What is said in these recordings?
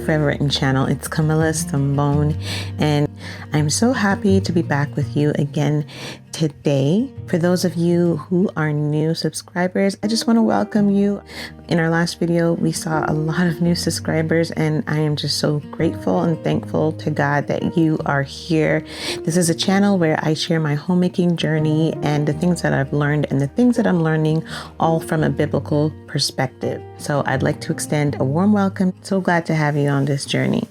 Forever Written channel. It's Camilla Stambone, and I'm so happy to be back with you again today. For those of you who are new subscribers, I just want to welcome you. In our last video, we saw a lot of new subscribers, and I am just so grateful and thankful to God that you are here. This is a channel where I share my homemaking journey and the things that I've learned and the things that I'm learning, all from a biblical perspective. So I'd like to extend a warm welcome. So glad to have you on this journey.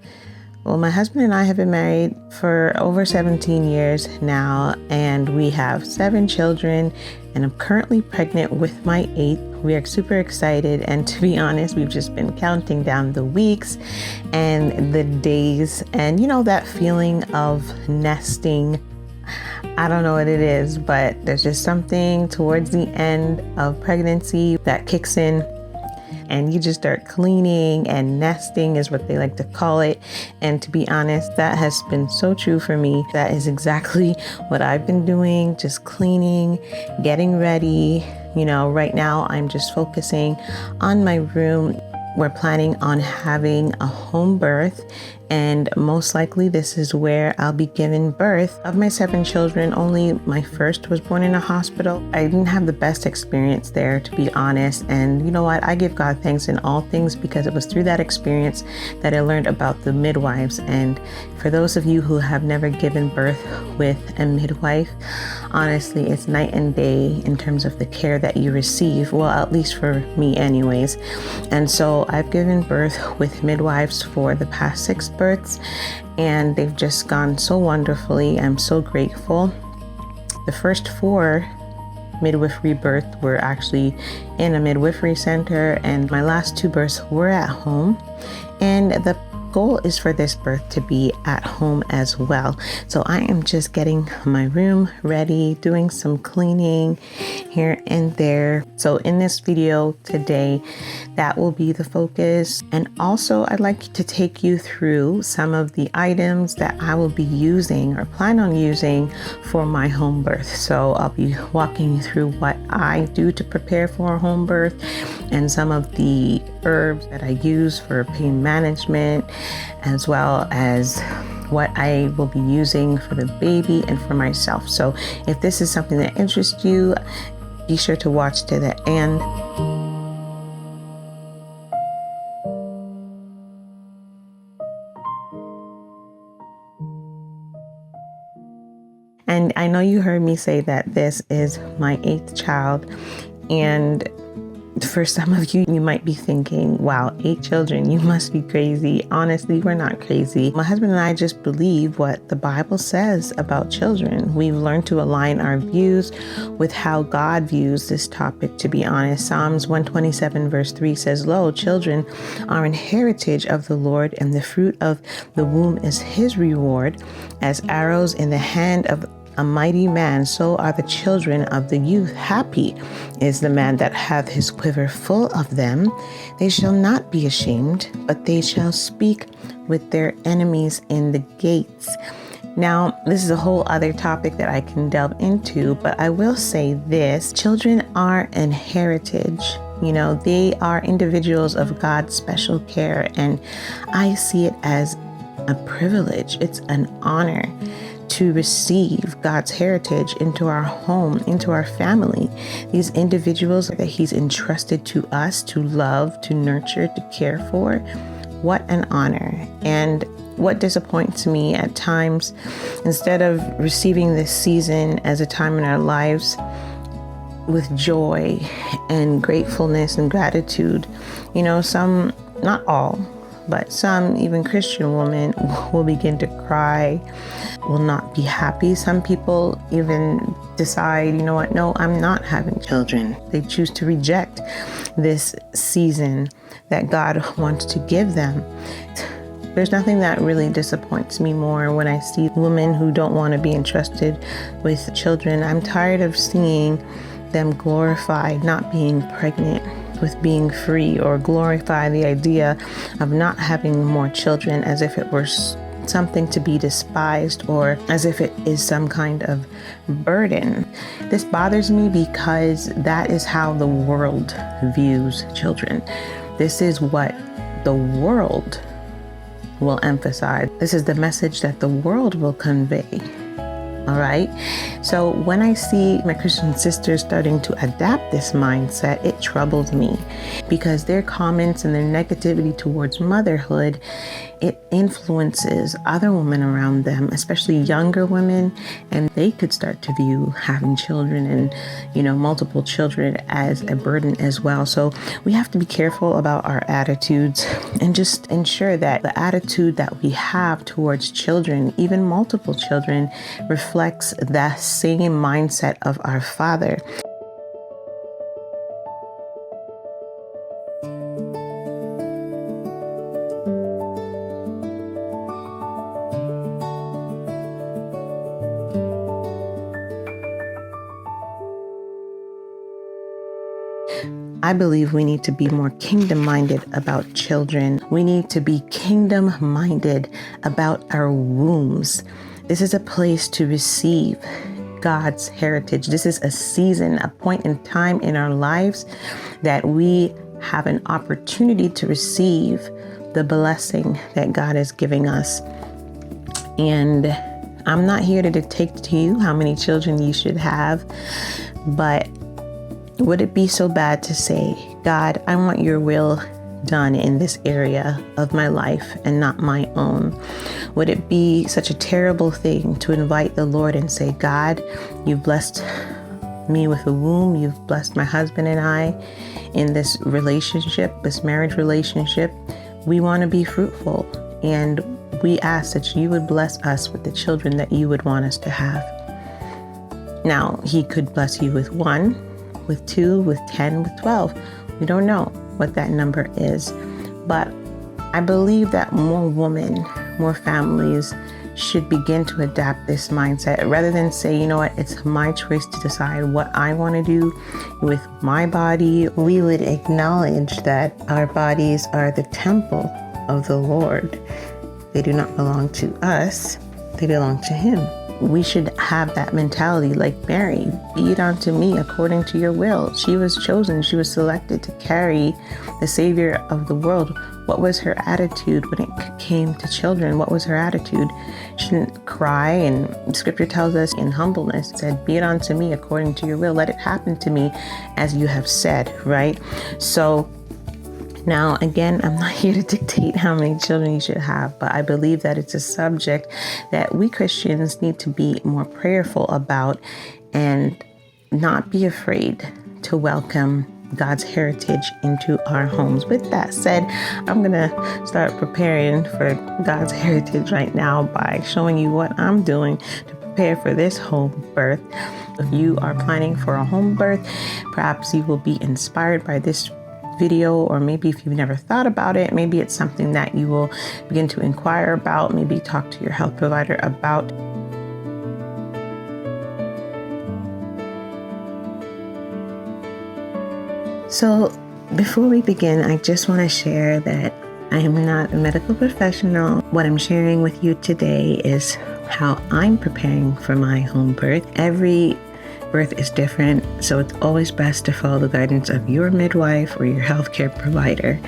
Well, my husband and I have been married for over 17 years now, and we have 7 children, and I'm currently pregnant with my 8th. We are super excited, and to be honest, we've just been counting down the weeks and the days, and you know, that feeling of nesting. I don't know what it is, but there's just something towards the end of pregnancy that kicks in, and you just start cleaning, and nesting is what they like to call it. And to be honest, that has been so true for me. That is exactly what I've been doing, just cleaning, getting ready. You know, right now I'm just focusing on my room. We're planning on having a home birth, and most likely this is where I'll be giving birth. Of my 7 children, only my first was born in a hospital. I didn't have the best experience there, to be honest, and you know what? I give God thanks in all things, because it was through that experience that I learned about the midwives. And for those of you who have never given birth with a midwife, honestly, it's night and day in terms of the care that you receive. Well, at least for me anyways. And so I've given birth with midwives for the past 6 births, and they've just gone so wonderfully. I'm so grateful. The first 4 midwifery births were actually in a midwifery center, and my last 2 births were at home, and the goal is for this birth to be at home as well. So I am just getting my room ready, doing some cleaning here and there. So in this video today, that will be the focus. And also I'd like to take you through some of the items that I will be using or plan on using for my home birth. So I'll be walking you through what I do to prepare for a home birth, and some of the herbs that I use for pain management, as well as what I will be using for the baby and for myself. So if this is something that interests you, be sure to watch to the end. And I know you heard me say that this is my 8th child, and for some of you, you might be thinking, wow, 8 children, you must be crazy. Honestly, we're not crazy. My husband and I just believe what the Bible says about children. We've learned to align our views with how God views this topic, to be honest. Psalms 127 verse 3 says, "Lo, children are an heritage of the Lord, and the fruit of the womb is his reward. As arrows in the hand of a mighty man, so are the children of the youth. Happy is the man that hath his quiver full of them. They shall not be ashamed, but they shall speak with their enemies in the gates." Now, this is a whole other topic that I can delve into, but I will say this: children are an heritage. You know, they are individuals of God's special care, and I see it as a privilege. It's an honor to receive God's heritage into our home, into our family. These individuals that he's entrusted to us to love, to nurture, to care for. What an honor. And what disappoints me at times, instead of receiving this season as a time in our lives with joy and gratefulness and gratitude, you know, some, not all, but some, even Christian women, will begin to cry, will not be happy. Some people even decide, you know what, no, I'm not having children. They choose to reject this season that God wants to give them. There's nothing that really disappoints me more when I see women who don't want to be entrusted with children. I'm tired of seeing them glorify not being pregnant with being free, or glorify the idea of not having more children as if it were something to be despised, or as if it is some kind of burden. This bothers me because that is how the world views children. This is what the world will emphasize. This is the message that the world will convey. All right. So when I see my Christian sisters starting to adapt this mindset, it troubles me because their comments and their negativity towards motherhood, it influences other women around them, especially younger women, and they could start to view having children and, multiple children as a burden as well. So we have to be careful about our attitudes and just ensure that the attitude that we have towards children, even multiple children, reflects the same mindset of our Father. I believe we need to be more kingdom-minded about children. We need to be kingdom-minded about our wombs. This is a place to receive God's heritage. This is a season, a point in time in our lives that we have an opportunity to receive the blessing that God is giving us. And I'm not here to dictate to you how many children you should have, but would it be so bad to say, God, I want your will done in this area of my life and not my own? Would it be such a terrible thing to invite the Lord and say, God, you've blessed me with a womb, you've blessed my husband and I in this relationship, this marriage relationship. We want to be fruitful, and we ask that you would bless us with the children that you would want us to have. Now, he could bless you with 1, with 2, with 10, with 12. We don't know what that number is, but I believe that more women, more families should begin to adapt this mindset rather than say, you know what, it's my choice to decide what I want to do with my body. We would acknowledge that our bodies are the temple of the Lord. They do not belong to us, they belong to Him. We should have that mentality like Mary. Be it unto me according to your will. She was chosen, she was selected to carry the Savior of the world. What was her attitude when it came to children? What was her attitude? She didn't cry, and Scripture tells us in humbleness, it said, be it unto me according to your will. Let it happen to me as you have said, right? So now, again, I'm not here to dictate how many children you should have, but I believe that it's a subject that we Christians need to be more prayerful about and not be afraid to welcome God's heritage into our homes. With that said, I'm going to start preparing for God's heritage right now by showing you what I'm doing to prepare for this home birth. If you are planning for a home birth, perhaps you will be inspired by this video, or maybe if you've never thought about it, maybe it's something that you will begin to inquire about, maybe talk to your health provider about. So before we begin, I just want to share that I am not a medical professional. What I'm sharing with you today is how I'm preparing for my home birth. Every birth is different, so it's always best to follow the guidance of your midwife or your healthcare provider.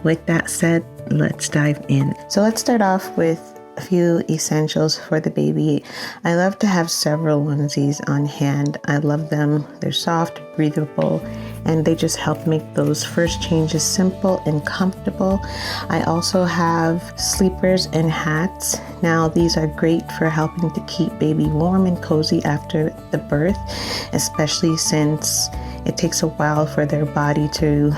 With that said, let's dive in. So let's start off with a few essentials for the baby. I love to have several onesies on hand. I love them. They're soft, breathable, and they just help make those first changes simple and comfortable. I also have sleepers and hats. Now, these are great for helping to keep baby warm and cozy after the birth, especially since it takes a while for their body to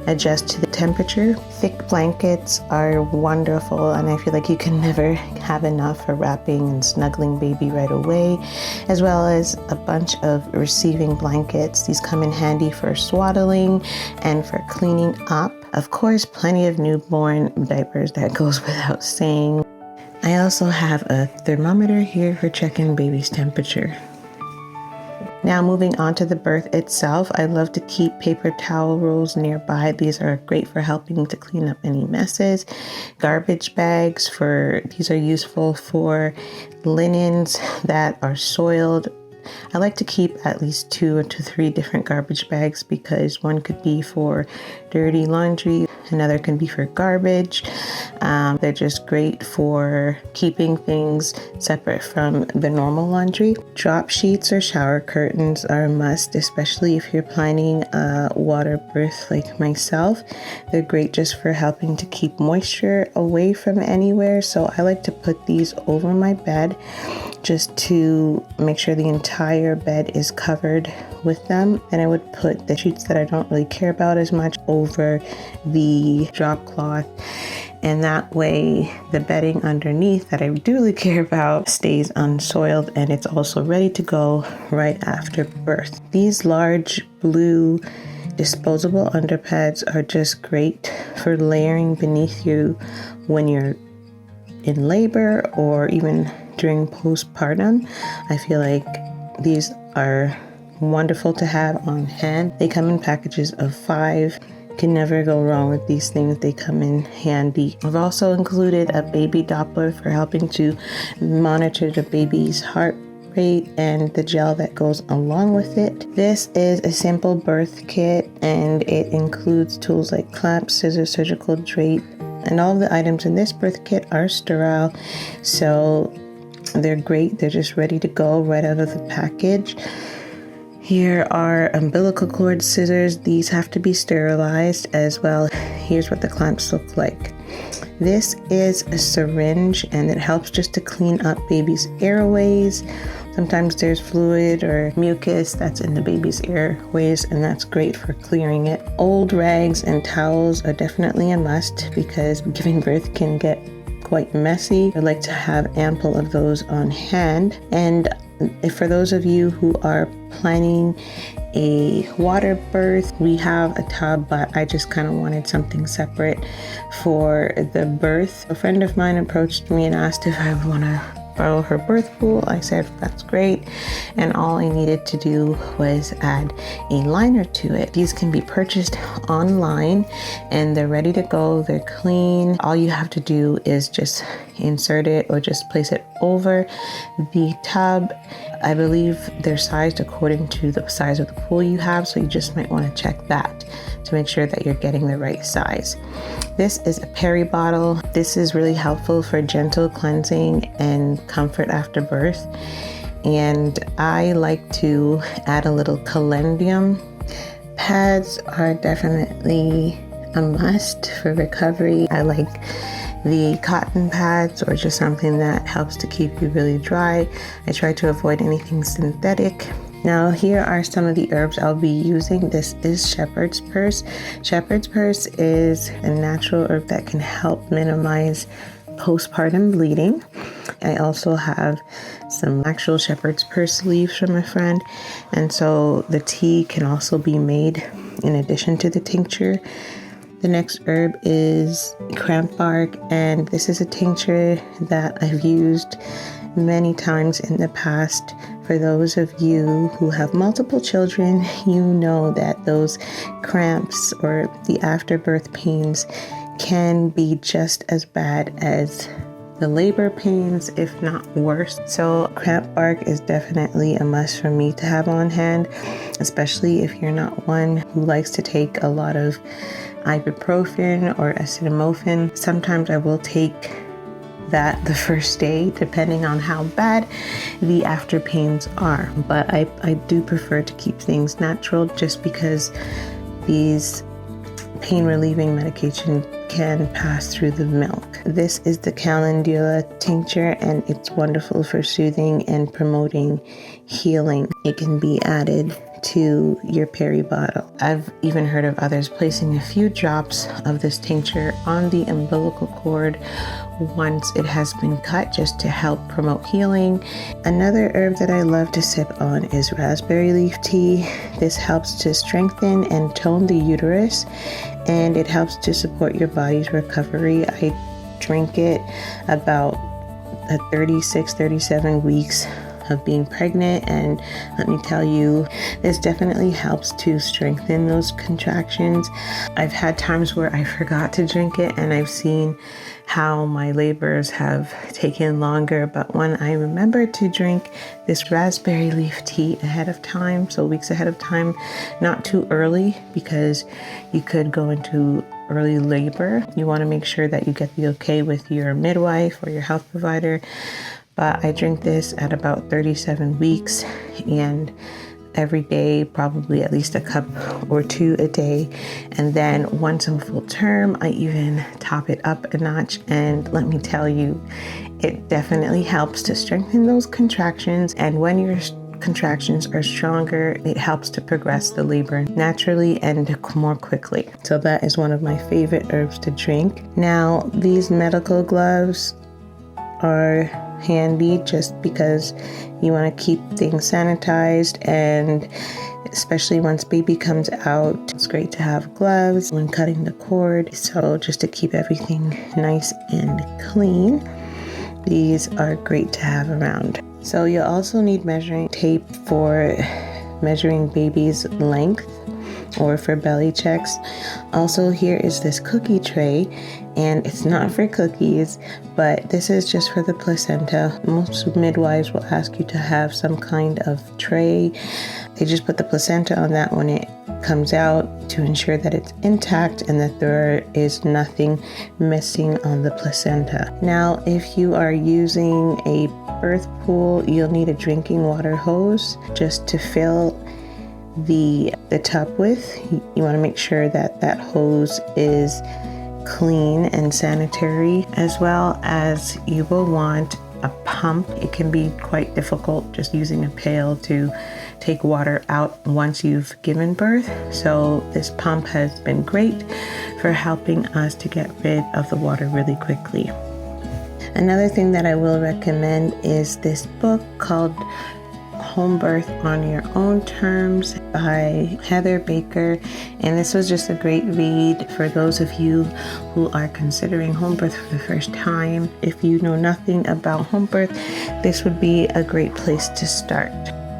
adjust to the temperature. Thick blankets are wonderful, and I feel like you can never have enough for wrapping and snuggling baby right away, as well as a bunch of receiving blankets. These come in handy for swaddling and for cleaning up. Of course, plenty of newborn diapers, that goes without saying. I also have a thermometer here for checking baby's temperature. Now, moving on to the birth itself, I love to keep paper towel rolls nearby. These are great for helping to clean up any messes. Garbage bags, these are useful for linens that are soiled. I like to keep at least 2 to 3 different garbage bags because one could be for dirty laundry, Another can be for garbage. They're just great for keeping things separate from the normal laundry. Drop sheets or shower curtains are a must, especially if you're planning a water birth like myself. They're great just for helping to keep moisture away from anywhere. So I like to put these over my bed just to make sure the entire bed is covered with them. And I would put the sheets that I don't really care about as much over the drop cloth. And that way the bedding underneath that I do really care about stays unsoiled, and it's also ready to go right after birth. These large blue disposable underpads are just great for layering beneath you when you're in labor or even during postpartum. I feel like these are wonderful to have on hand. They come in packages of 5. Can never go wrong with these things. They come in handy. I've also included a baby Doppler for helping to monitor the baby's heart rate and the gel that goes along with it. This is a simple birth kit, and it includes tools like clamps, scissors, surgical drape, and all of the items in this birth kit are sterile, so they're great. They're just ready to go right out of the package. Here are umbilical cord scissors. These have to be sterilized as well. Here's what the clamps look like. This is a syringe, and it helps just to clean up baby's airways. Sometimes there's fluid or mucus that's in the baby's airways, and that's great for clearing it. Old rags and towels are definitely a must because giving birth can get quite messy. I like to have ample of those on hand. And for those of you who are planning a water birth, we have a tub, but I just kind of wanted something separate for the birth. A friend of mine approached me and asked if I want to borrow her birth pool. I said that's great, and all I needed to do was add a liner to it. These can be purchased online and they're ready to go. They're clean. All you have to do is just insert it or just place it over the tub. I believe they're sized according to the size of the pool you have, so you just might want to check that to make sure that you're getting the right size. This is a peri bottle. This is really helpful for gentle cleansing and comfort after birth. And I like to add a little calendrium. Pads are definitely a must for recovery. I like the cotton pads or just something that helps to keep you really dry. I try to avoid anything synthetic. Now here are some of the herbs I'll be using. This is shepherd's purse. Shepherd's purse is a natural herb that can help minimize postpartum bleeding. I also have some actual shepherd's purse leaves from a friend, and so the tea can also be made in addition to the tincture. The next herb is cramp bark, and this is a tincture that I've used many times in the past. For those of you who have multiple children, you know that those cramps or the afterbirth pains can be just as bad as the labor pains, if not worse. So cramp bark is definitely a must for me to have on hand, especially if you're not one who likes to take a lot of ibuprofen or acetaminophen. Sometimes I will take that the first day, depending on how bad the after pains are. But I do prefer to keep things natural just because these pain relieving medication can pass through the milk. This is the calendula tincture, and it's wonderful for soothing and promoting healing. It can be added to your peri bottle. I've even heard of others placing a few drops of this tincture on the umbilical cord once it has been cut, just to help promote healing. Another herb that I love to sip on is raspberry leaf tea. This helps to strengthen and tone the uterus, and it helps to support your body's recovery. I drink it about 36-37 weeks of being pregnant, and let me tell you, this definitely helps to strengthen those contractions. I've had times where I forgot to drink it, and I've seen how my labors have taken longer, but when I remember to drink this raspberry leaf tea ahead of time, so weeks ahead of time, not too early, because you could go into early labor. You want to make sure that you get the okay with your midwife or your health provider. But I drink this at about 37 weeks, and every day, probably at least a cup or two a day. And then once I'm full term, I even top it up a notch. And let me tell you, it definitely helps to strengthen those contractions. And when your contractions are stronger, it helps to progress the labor naturally and more quickly. So that is one of my favorite herbs to drink. Now, these medical gloves are handy just because you want to keep things sanitized, and especially once baby comes out, it's great to have gloves when cutting the cord. So just to keep everything nice and clean, these are great to have around. So you'll also need measuring tape for measuring baby's length or for belly checks. Also, here is this cookie tray, and it's not for cookies, but this is just for the placenta. Most midwives will ask you to have some kind of tray. They just put the placenta on that when it comes out to ensure that it's intact and that there is nothing missing on the placenta. Now, if you are using a birth pool, you'll need a drinking water hose just to fill the tub with. You want to make sure that that hose is clean and sanitary, as well as you will want a pump. It can be quite difficult just using a pail to take water out once you've given birth. So this pump has been great for helping us to get rid of the water really quickly. Another thing that I will recommend is this book called Home Birth on Your Own Terms by Heather Baker. And this was just a great read for those of you who are considering home birth for the first time. If you know nothing about home birth, this would be a great place to start.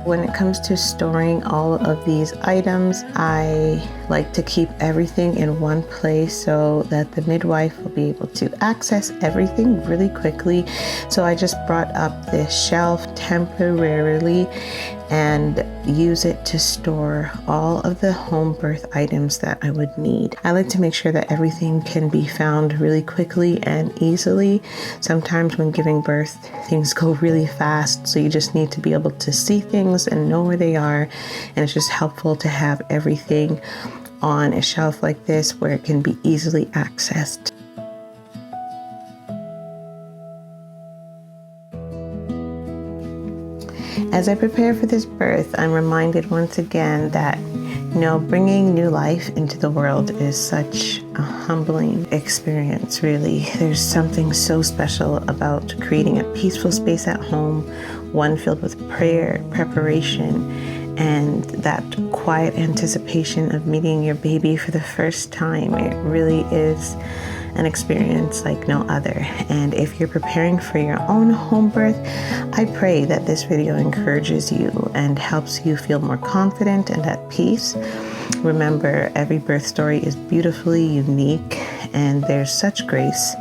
When it comes to storing all of these items, I like to keep everything in one place so that the midwife will be able to access everything really quickly. So I just brought up this shelf temporarily and use it to store all of the home birth items that I would need. I like to make sure that everything can be found really quickly and easily. Sometimes when giving birth, things go really fast, so you just need to be able to see things and know where they are, and it's just helpful to have everything on a shelf like this where it can be easily accessed. As I prepare for this birth, I'm reminded once again that, bringing new life into the world is such a humbling experience, really. There's something so special about creating a peaceful space at home, one filled with prayer, preparation, and that quiet anticipation of meeting your baby for the first time. It really is an experience like no other. And if you're preparing for your own home birth, I pray that this video encourages you and helps you feel more confident and at peace. Remember, every birth story is beautifully unique, and there's such grace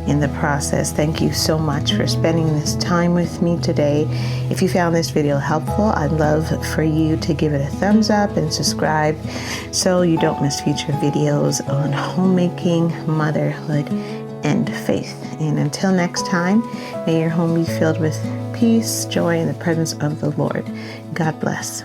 in the process. Thank you so much for spending this time with me today. If you found this video helpful, I'd love for you to give it a thumbs up and subscribe so you don't miss future videos on homemaking, motherhood, and faith. And until next time, may your home be filled with peace, joy, and the presence of the Lord. God bless.